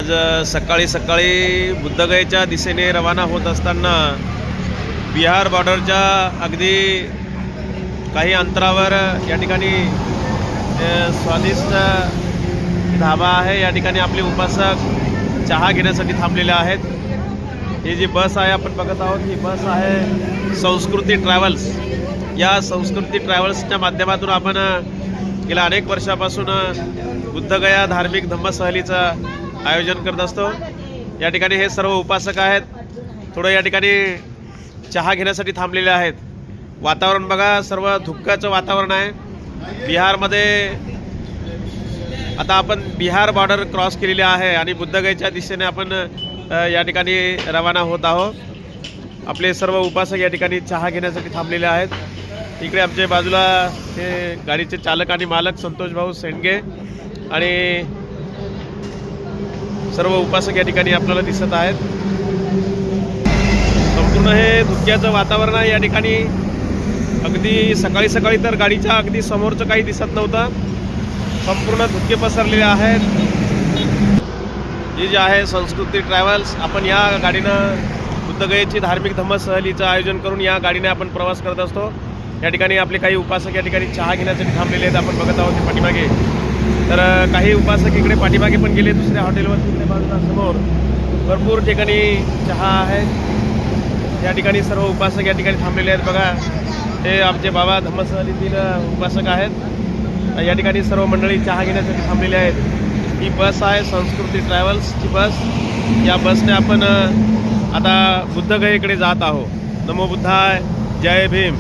आज सकाळी सकाळी बुद्धगयेच्या दिशेने रवाना होत असताना बिहार बॉर्डरच्या अगदी काही अंतरावर या ठिकाणी स्वादिष्ट ढाबा आहे। या ठिकाणी आपले उपासक चहा घेण्यासाठी थांबलेले आहेत। ही जी बस आहे आपण बघत आहोत, ही बस आहे संस्कृती ट्रॅव्हल्स। या संस्कृती ट्रॅव्हल्सच्या माध्यमातून आपण गेल्या अनेक वर्षापासून बुद्धगया धार्मिक धम्मसहलीचं आयोजन करत असतो। या ठिकाणी हे सर्व उपासक आहेत, थोडं या ठिकाणी चहा घेण्यासाठी थांबलेले आहेत। वातावरण बघा, सर्व धुक्काचं वातावरण आहे। बिहारमध्ये आता आपण बिहार बॉर्डर क्रॉस केलेली आहे आणि बुद्धगयेच्या दिशेने आपण या ठिकाणी रवाना होत आहोत। आपले सर्व उपासक या ठिकाणी चहा घेण्यासाठी थांबलेले आहेत। इकडे आमच्या बाजूला हे गाडीचे चालक आणि मालक संतोष भाऊ सेंडगे आणि सर्व उपासक या ठिकाणी आपल्याला दिसत आहेत। संपूर्ण हे धुक्याचं वातावरण आहे। या ठिकाणी अगदी सकाळी सकाळी तर गाडीच्या अगदी समोरचं काही दिसत नव्हतं, संपूर्ण धुके पसरलेले आहेत। ही जी आहे संस्कृती ट्रॅव्हल्स, आपण या गाडीनं बुद्धगयेची धार्मिक धम्मसहलीचं आयोजन करून या गाडीने आपण प्रवास करत असतो। या ठिकाणी आपले काही उपासक या ठिकाणी चहा घेण्यासाठी थांबलेले आहेत, आपण बघत आहोत पाठीमागे। तर काही उपासक इकडे पाठीमागे पण गेले दुसऱ्या हॉटेलवर, तिकडे बाजूला समोर भरपूर ठिकाणी चहा आहे। या ठिकाणी सर्व उपासक या ठिकाणी थांबलेले आहेत। बघा, हे आमचे बाबा धम्मसहलीतील उपासक आहेत। या ठिकाणी सर्व मंडळी चहा घेण्यासाठी थांबलेले आहेत। ही बस आहे संस्कृती ट्रॅव्हल्सची बस। या बसने आपण आता बुद्धगयेकडे जात आहोत। नमो बुद्धाय, जय भीम।